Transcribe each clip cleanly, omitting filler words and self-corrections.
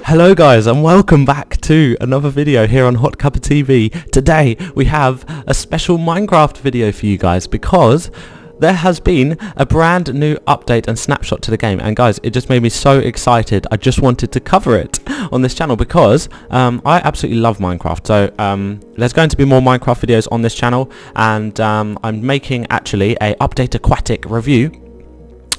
Hello guys, and welcome back to another video here on Hot Cuppa TV. Today we have a special Minecraft video for you guys because there has been a brand new update and snapshot to the game, and guys, it just made me so excited. I just wanted to cover it on this channel because I absolutely love Minecraft. So there's going to be more Minecraft videos on this channel, and I'm making actually a Update Aquatic review.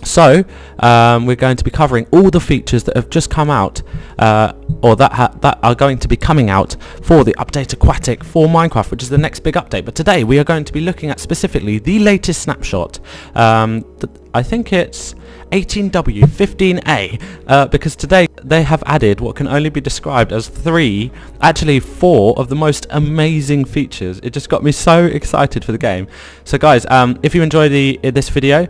So we're going to be covering all the features that have just come out or that are going to be coming out for the Update Aquatic for Minecraft, which is the next big update. But today we are going to be looking at specifically the latest snapshot. I think it's 18W15A because today they have added what can only be described as actually four of the most amazing features. It just got me so excited for the game. So guys, if you enjoy this video,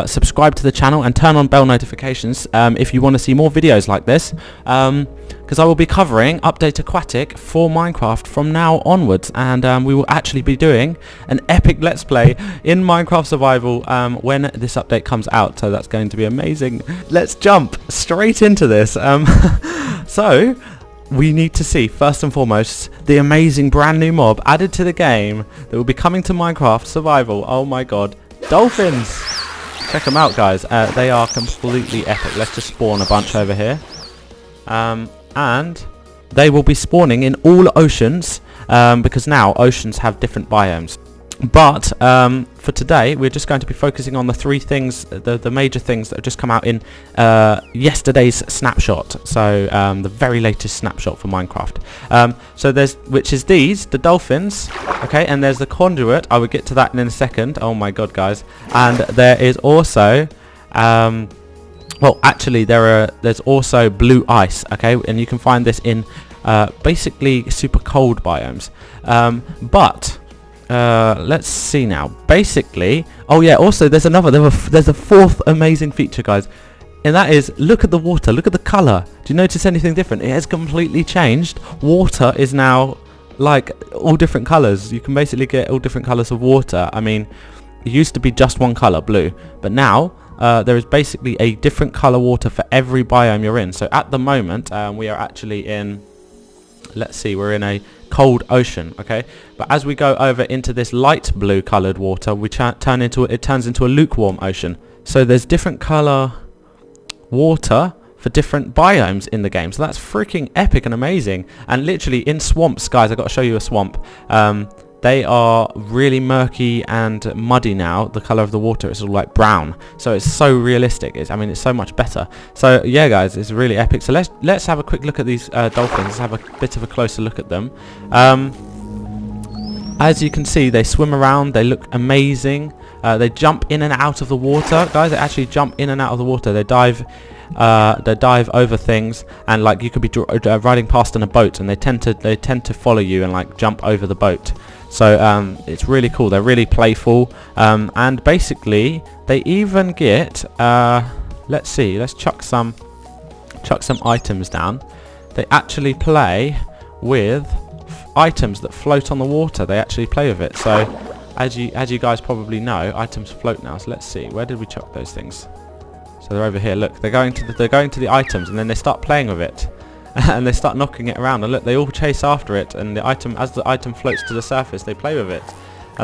subscribe to the channel and turn on bell notifications if you want to see more videos like this, because I will be covering Update Aquatic for Minecraft from now onwards, and we will actually be doing an epic let's play in Minecraft Survival when this update comes out, so that's going to be amazing. Let's jump straight into this. So we need to see first and foremost the amazing brand new mob added to the game that will be coming to Minecraft Survival. Oh my god, Dolphins! Check them out guys, they are completely epic. Let's just spawn a bunch over here. And they will be spawning in all oceans because now oceans have different biomes. But for today we're just going to be focusing on the three things, the major things that have just come out in yesterday's snapshot. So the very latest snapshot for Minecraft. So there's, which is these, the Dolphins, okay, and there's the Conduit. I will get to that in a second. Oh my god guys. And there is also well, actually there's also blue ice, okay, and you can find this in basically super cold biomes. But let's see now. Basically, oh yeah, also there's a fourth amazing feature guys, and that is, look at the water, look at the color. Do you notice anything different? It has completely changed. Water is now like all different colors. You can basically get all different colors of water. I mean, it used to be just one color, blue, but now there is basically a different color water for every biome you're in. So at the moment we are actually in, let's see, we're in a cold ocean, okay, but as we go over into this light blue colored water, we turns into a lukewarm ocean. So there's different color water for different biomes in the game, so that's freaking epic and amazing. And literally in swamps, guys, I got to show you a swamp. They are really murky and muddy now. The color of the water is all like brown, so it's so realistic. I mean, it's so much better. So yeah guys, it's really epic. So let's have a quick look at these dolphins. Let's have a bit of a closer look at them. As you can see, they swim around, they look amazing. They jump in and out of the water, guys. They actually jump in and out of the water. They dive over things, and like you could be riding past in a boat, and they tend to follow you and like jump over the boat. So it's really cool. They're really playful, and basically they even get let's see, let's chuck some items down. They actually play with items that float on the water. They actually play with it. So as you guys probably know, items float now. So let's see, where did we chuck those things? So they're over here. Look, they're going to the items, and then they start playing with it. And they start knocking it around, and look, they all chase after it, and the item, as the item floats to the surface, they play with it.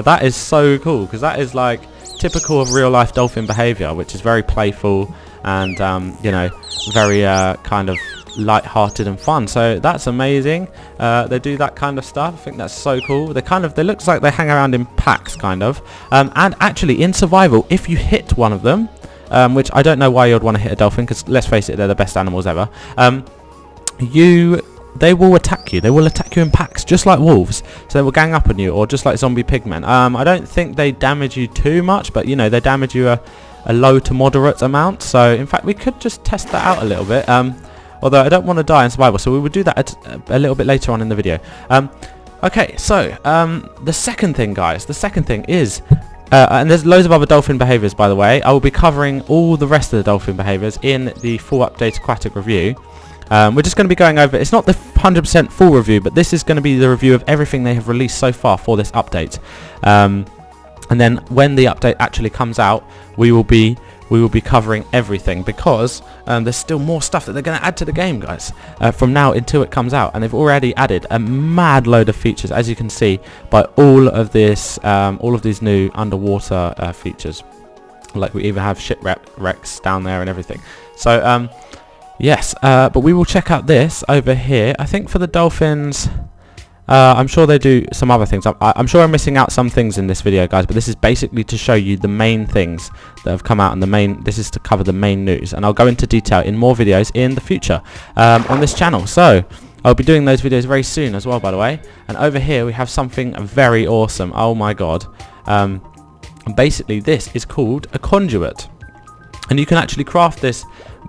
That is so cool, because that is like typical of real life dolphin behavior, which is very playful and you know, very kind of light-hearted and fun. So that's amazing. They do that kind of stuff. I think that's so cool. They looks like they hang around in packs kind of, and actually in survival, if you hit one of them, which I don't know why you'd want to hit a dolphin, because let's face it, they're the best animals ever. They will attack you. They will attack you in packs, just like wolves. So they will gang up on you, or just like zombie pigmen. I don't think they damage you too much, but you know, they damage you a low to moderate amount. So in fact, we could just test that out a little bit. Although I don't want to die in survival, so we would do that a little bit later on in the video. Okay, so the second thing, guys, is and there's loads of other dolphin behaviors, by the way. I will be covering all the rest of the dolphin behaviors in the full Update Aquatic review. We're just going to be going over, it's not the 100% full review, but this is going to be the review of everything they have released so far for this update. And then when the update actually comes out, we will be we will be covering everything, because there's still more stuff that they're going to add to the game, guys, from now until it comes out. And they've already added a mad load of features, as you can see by all of these new underwater features. Like, we even have shipwrecks down there and everything. So yes, but we will check out this over here. I think for the Dolphins, I'm sure they do some other things. I'm sure I'm missing out some things in this video, guys, but this is basically to show you the main things that have come out, and this is to cover the main news, and I'll go into detail in more videos in the future on this channel. So I'll be doing those videos very soon as well, by the way. And over here we have something very awesome. Oh my god. Basically this is called a conduit, and you can actually craft this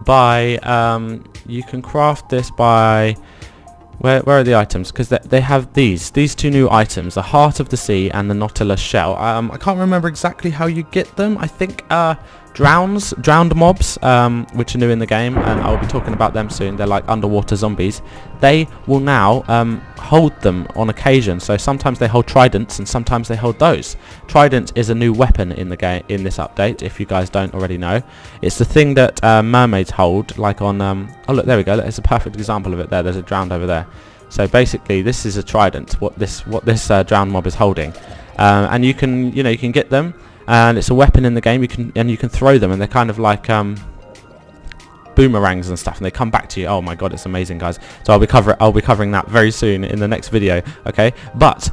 by where are the items? Because they have these two new items, the Heart of the Sea and the Nautilus Shell. I can't remember exactly how you get them. I think drowned mobs, which are new in the game, and I'll be talking about them soon. They're like underwater zombies. They will now hold them on occasion. So sometimes they hold tridents and sometimes they hold those. Trident is a new weapon in the game in this update, if you guys don't already know. It's the thing that mermaids hold, like on oh look, there we go. There's a perfect example of it there. There's a drowned over there. So basically this is a trident, what this drowned mob is holding. And you can get them, and it's a weapon in the game. You can throw them, and they're kind of like boomerangs and stuff, and they come back to you. Oh my god, it's amazing, guys. So I'll be covering that very soon in the next video. Okay, but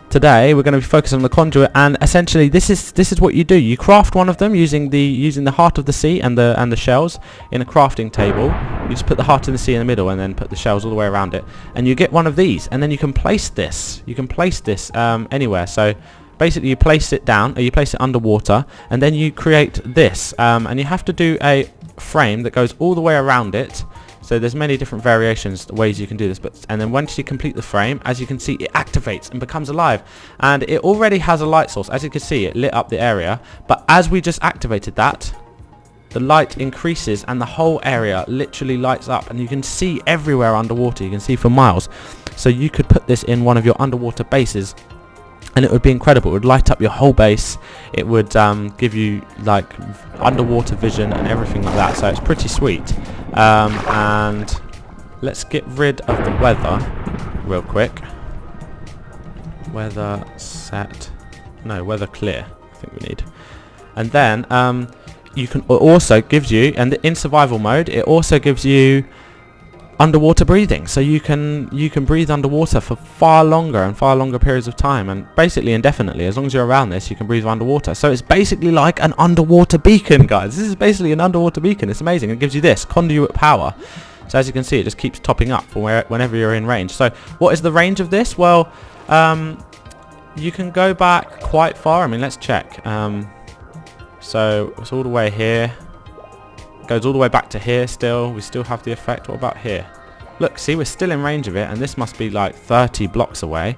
today we're going to be focusing on the conduit, and essentially this is what you do. You craft one of them using the Heart of the Sea and the shells in a crafting table. You just put the Heart of the Sea in the middle and then put the shells all the way around it, and you get one of these, and then you can place this. Anywhere. So basically you place it down, or you place it underwater, and then you create this, and you have to do a frame that goes all the way around it. So there's many different variations, ways you can do this, and then once you complete the frame, as you can see, it activates and becomes alive, and it already has a light source. As you can see, it lit up the area, but as we just activated that, the light increases and the whole area literally lights up, and you can see everywhere underwater. You can see for miles. So you could put this in one of your underwater bases, and it would be incredible. It would light up your whole base. It would give you like underwater vision and everything like that. So it's pretty sweet. And let's get rid of the weather real quick. Weather set. No, weather clear, I think we need. And then you can also gives you, and in survival mode, it also gives you underwater breathing, so you can breathe underwater for far longer periods of time, and basically indefinitely. As long as you're around this, you can breathe underwater. So it's basically like an underwater beacon, guys. This is basically an underwater beacon. It's amazing. It gives you this conduit power. So as you can see, it just keeps topping up for whenever you're in range. So what is the range of this? Well, you can go back quite far. I mean, let's check. So it's all the way here. Goes all the way back to here still. We still have the effect. What about here? Look, see, we're still in range of it, and this must be like 30 blocks away.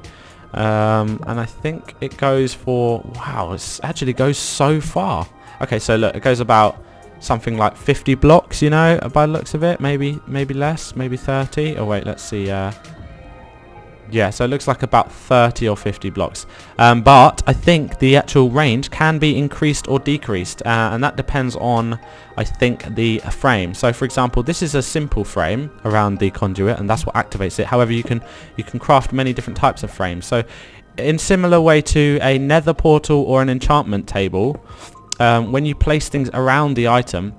And I think it goes for, wow, it actually goes so far. Okay, so look, it goes about something like 50 blocks, you know, by the looks of it. Maybe less, maybe 30. Oh wait, let's see. Yeah, so it looks like about 30 or 50 blocks. But I think the actual range can be increased or decreased, and that depends on, I think, the frame. So for example, this is a simple frame around the conduit, and that's what activates it. However, you can craft many different types of frames. So in similar way to a nether portal or an enchantment table, when you place things around the item,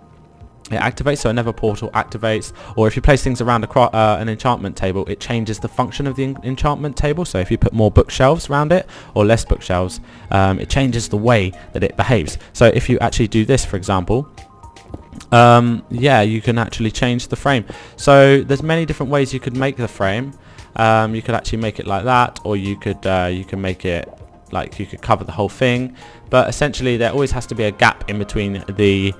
it activates. So a nether portal activates, or if you place things around an enchantment table, it changes the function of the enchantment table. So if you put more bookshelves around it or less bookshelves, it changes the way that it behaves. So if you actually do this, for example, yeah, you can actually change the frame. So there's many different ways you could make the frame. You could actually make it like that, or you can make it like you could cover the whole thing, but essentially there always has to be a gap in between the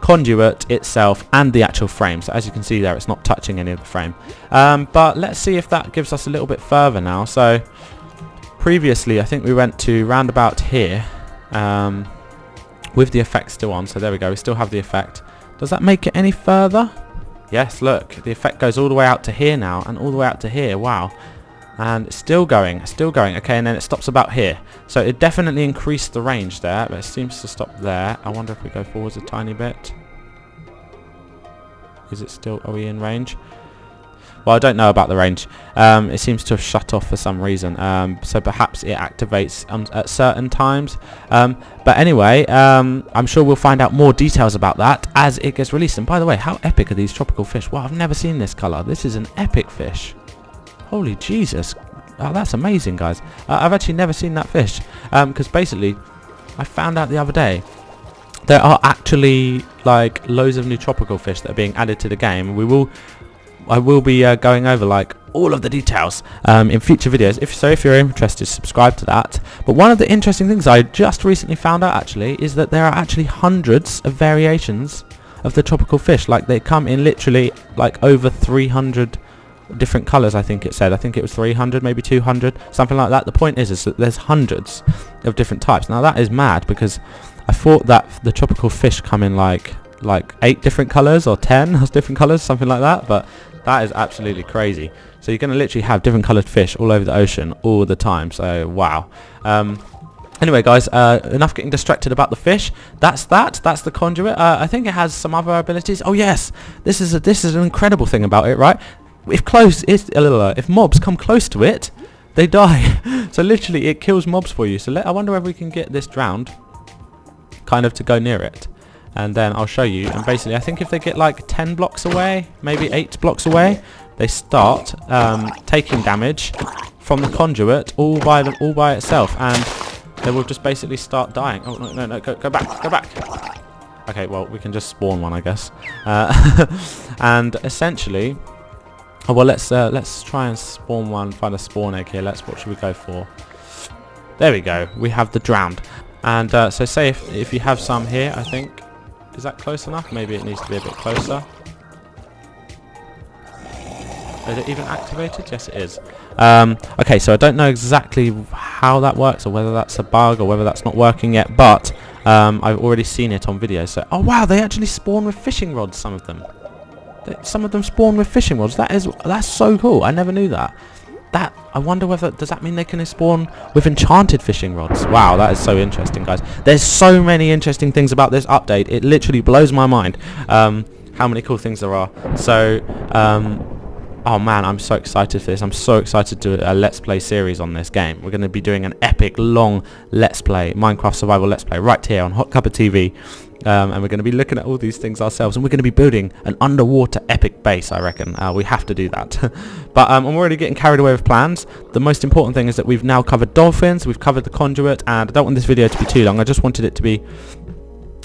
conduit itself and the actual frame. So as you can see there, it's not touching any of the frame. But let's see if that gives us a little bit further now. So previously I think we went to round about here with the effect still on. So there we go, we still have the effect. Does that make it any further? Yes, look, the effect goes all the way out to here now, and all the way out to here. Wow. And it's still going, okay, and then it stops about here. So it definitely increased the range there, but it seems to stop there. I wonder if we go forwards a tiny bit. Is it still, are we in range? Well, I don't know about the range. It seems to have shut off for some reason. So perhaps it activates at certain times. But anyway, I'm sure we'll find out more details about that as it gets released. And by the way, how epic are these tropical fish? Wow, I've never seen this colour. This is an epic fish. Holy Jesus. Oh, that's amazing, guys. I've actually never seen that fish. Because basically, I found out the other day, there are actually like loads of new tropical fish that are being added to the game. I will be going over like all of the details in future videos. If you're interested, subscribe to that. But one of the interesting things I just recently found out actually is that there are actually hundreds of variations of the tropical fish. Like they come in literally like over 300 different colours. I think it said. I think it was 300, maybe 200, something like that. The point is that there's hundreds of different types. Now that is mad because I thought that the tropical fish come in like 8 different colours or 10 different colours, something like that. But that is absolutely crazy. So you're going to literally have different coloured fish all over the ocean all the time. So wow. Anyway, guys, enough getting distracted about the fish. That's the conduit. I think it has some other abilities. Oh yes, this is an incredible thing about it, right? If mobs come close to it, they die. So literally, it kills mobs for you. So I wonder whether we can get this drowned, kind of to go near it. And then I'll show you. And basically, I think if they get like 10 blocks away, maybe 8 blocks away, they start taking damage from the conduit all by itself, and they will just basically start dying. Oh no, go back. Okay, well we can just spawn one, I guess. And essentially, oh well, let's try and spawn one. Find a spawn egg here. What should we go for? There we go. We have the drowned. And so say if you have some here, I think. Is that close enough? Maybe it needs to be a bit closer. Is it even activated? Yes, it is. Okay, so I don't know exactly how that works, or whether that's a bug, or whether that's not working yet, but I've already seen it on video. So, oh wow, they actually spawn with fishing rods, some of them. Some of them spawn with fishing rods. That's so cool. I never knew that. I wonder whether, does that mean they can spawn with enchanted fishing rods? Wow, that is so interesting, guys. There's so many interesting things about this update. It literally blows my mind how many cool things there are. So, oh man, I'm so excited for this. I'm so excited to do a Let's Play series on this game. We're going to be doing an epic, long Let's Play, Minecraft Survival Let's Play, right here on Hot Cup of TV. And we're going to be looking at all these things ourselves, and we're going to be building an underwater epic base, I reckon. We have to do that. But I'm already getting carried away with plans. The most important thing is that we've now covered dolphins, we've covered the conduit, and I don't want this video to be too long. I just wanted it to be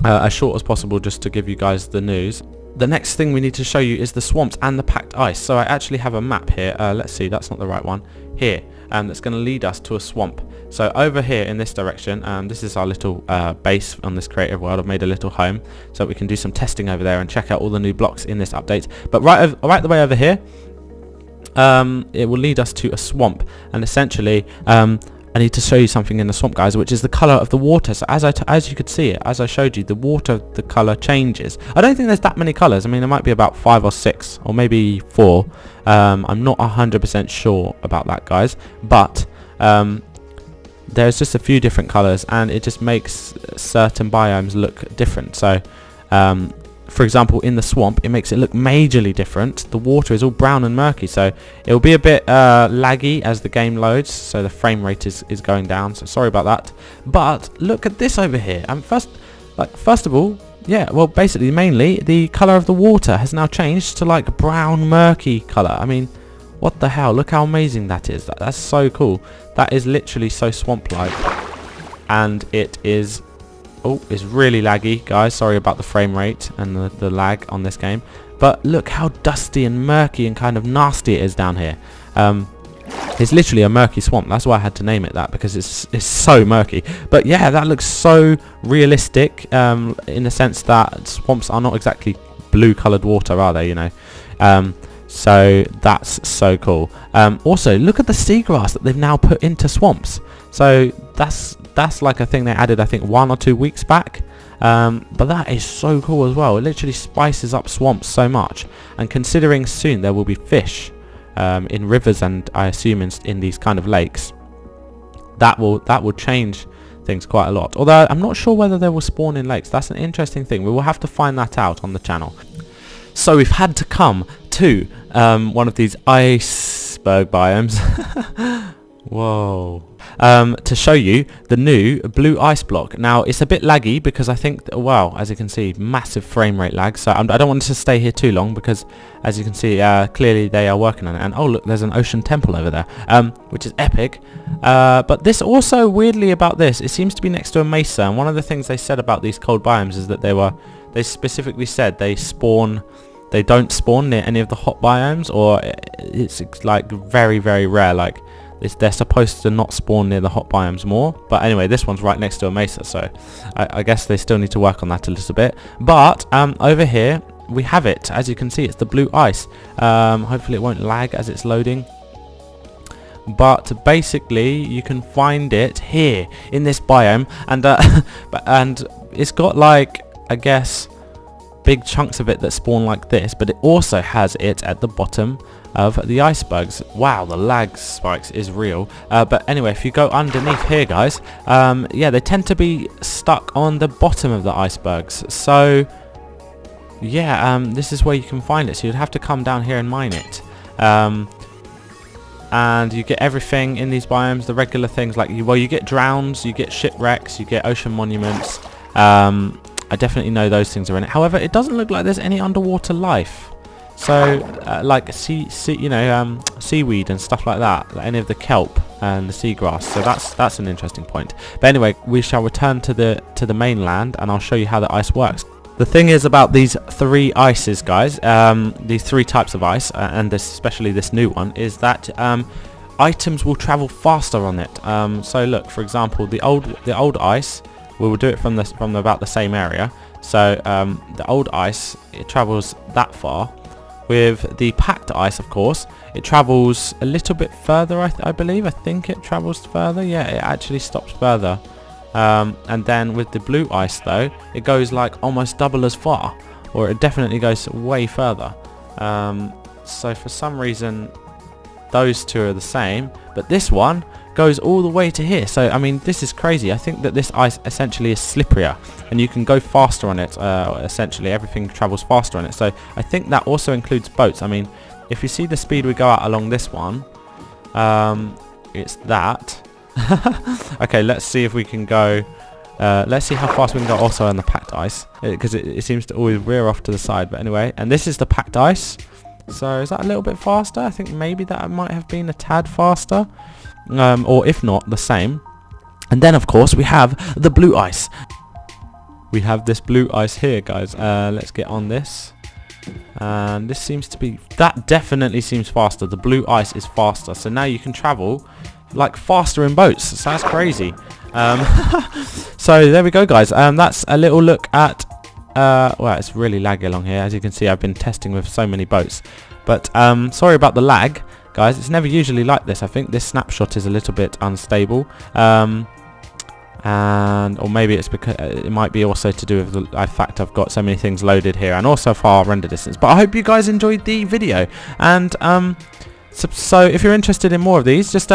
as short as possible, just to give you guys the news. The next thing we need to show you is the swamps and the packed ice. So I actually have a map here. Let's see, that's not the right one. Here, that's going to lead us to a swamp. So over here in this direction, this is our little base on this creative world. I've made a little home so we can do some testing over there and check out all the new blocks in this update. But right the way over here, it will lead us to a swamp, and essentially I need to show you something in the swamp, guys, which is the colour of the water. So as you could see it, as I showed you, the colour changes. I don't think there's that many colours. I mean, there might be about 5 or 6, or maybe 4. I'm not 100% sure about that, guys, but there's just a few different colours, and it just makes certain biomes look different. So for example, in the swamp, it makes it look majorly different. The water is all brown and murky, so it will be a bit laggy as the game loads, so the frame rate is going down, so sorry about that. But look at this over here. And first of all, yeah, well, basically, mainly, the colour of the water has now changed to like brown murky colour. I mean, what the hell? Look how amazing that is. That's so cool. That is literally so swamp-like, and it is... Oh, it's really laggy, guys. Sorry about the frame rate and the lag on this game. But look how dusty and murky and kind of nasty it is down here. It's literally a murky swamp. That's why I had to name it that, because it's so murky. But yeah, that looks so realistic in the sense that swamps are not exactly blue-coloured water, are they? You know. So that's so cool. Also, look at the seagrass that they've now put into swamps. So that's like a thing they added, I think, 1 or 2 weeks back. But that is so cool as well. It literally spices up swamps so much. And considering soon there will be fish in rivers, and I assume in these kind of lakes, that will change things quite a lot. Although I'm not sure whether they will spawn in lakes. That's an interesting thing. We will have to find that out on the channel. So we've had to come to one of these iceberg biomes. Whoa. To show you the new blue ice block. Now it's a bit laggy because I think wow, as you can see, massive frame rate lag, so I don't want to stay here too long because as you can see, clearly they are working on it. And oh look, there's an ocean temple over there, which is epic. But this also, weirdly about this, it seems to be next to a mesa, and one of the things they said about these cold biomes is that they specifically said they don't spawn near any of the hot biomes, or it's like very, very rare. Like they're supposed to not spawn near the hot biomes more. But anyway, this one's right next to a mesa, so I guess they still need to work on that a little bit. But over here we have it. As you can see, it's the blue ice. Hopefully it won't lag as it's loading. But basically you can find it here in this biome, and and it's got, like, I guess, big chunks of it that spawn like this, but it also has it at the bottom of the icebergs. Wow, the lag spikes is real. But anyway, if you go underneath here, guys, yeah, they tend to be stuck on the bottom of the icebergs. So yeah, this is where you can find it. So you'd have to come down here and mine it. And you get everything in these biomes, the regular things like you get drowns, you get shipwrecks, you get ocean monuments. I definitely know those things are in it. However, it doesn't look like there's any underwater life. So like seaweed and stuff like that, like any of the kelp and the seagrass. So that's an interesting point. But anyway, we shall return to the mainland, and I'll show you how the ice works. The thing is about these three ices, guys, these three types of ice, and especially this new one, is that items will travel faster on it. So look, for example, the old ice, we will do it from about the same area. So the old ice, it travels that far. With the packed ice, of course, it travels a little bit further, I believe. I think it travels further. Yeah, it actually stops further. And then with the blue ice, though, it goes like almost double as far, or it definitely goes way further. So for some reason, those two are the same, but this one goes all the way to here. So I mean, this is crazy. I think that this ice essentially is slipperier, and you can go faster on it. Essentially everything travels faster on it, so I think that also includes boats. I mean, if you see the speed we go at along this one, it's that. Okay, let's see if we can go, let's see how fast we can go also on the packed ice, because it seems to always rear off to the side. But anyway, and this is the packed ice, so is that a little bit faster? I think maybe that might have been a tad faster. Or if not, the same. And then of course we have the blue ice. We have this blue ice here, guys. Let's get on this. And this seems to be, that definitely seems faster. The blue ice is faster, so now you can travel like faster in boats. So that's crazy. So there we go, guys. That's a little look at well, it's really laggy along here. As you can see, I've been testing with so many boats, but sorry about the lag, guys. It's never usually like this. I think this snapshot is a little bit unstable, and or maybe it's because it might be also to do with the fact I've got so many things loaded here, and also far render distance. But I hope you guys enjoyed the video, and so if you're interested in more of these, just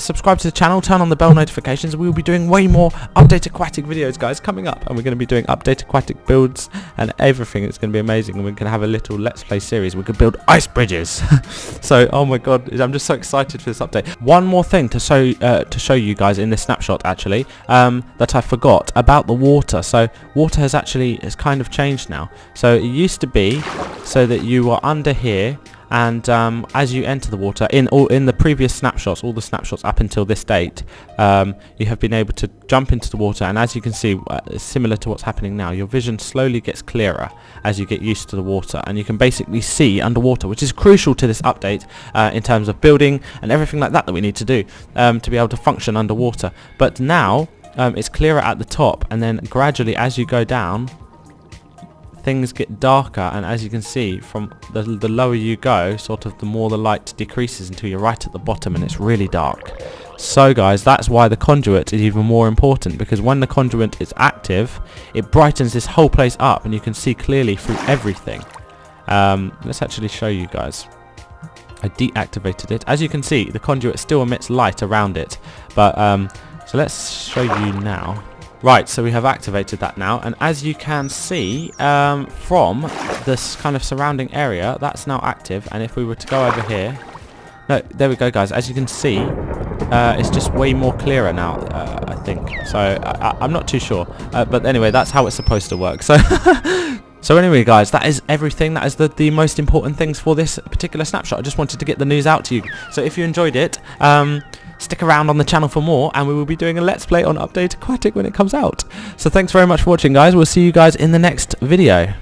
subscribe to the channel, turn on the bell notifications. We will be doing way more update aquatic videos, guys, coming up, and we're going to be doing update aquatic builds and everything. It's going to be amazing, and we're going to have a little let's play series. We could build ice bridges. So oh my god, I'm just so excited for this update. One more thing to show you guys in this snapshot, actually, that I forgot about the water. So water has kind of changed now. So it used to be so that you were under here, and as you enter the water, in the previous snapshots, all the snapshots up until this date, you have been able to jump into the water, and as you can see, similar to what's happening now, your vision slowly gets clearer as you get used to the water, and you can basically see underwater, which is crucial to this update in terms of building and everything like that we need to do to be able to function underwater. But now it's clearer at the top, and then gradually as you go down, things get darker, and as you can see, from the lower you go, sort of the more the light decreases until you're right at the bottom and it's really dark. So guys, that's why the conduit is even more important, because when the conduit is active, it brightens this whole place up and you can see clearly through everything. Let's actually show you guys. I deactivated it. As you can see, the conduit still emits light around it. But so let's show you now. Right, so we have activated that now, and as you can see from this kind of surrounding area, that's now active. And if we were to go over here, no, there we go, guys. As you can see, it's just way more clearer now, I think. So I'm not too sure, but anyway, that's how it's supposed to work. So. So anyway, guys, that is everything. That is the most important things for this particular snapshot. I just wanted to get the news out to you. So if you enjoyed it, stick around on the channel for more, and we will be doing a Let's Play on Update Aquatic when it comes out. So thanks very much for watching, guys. We'll see you guys in the next video.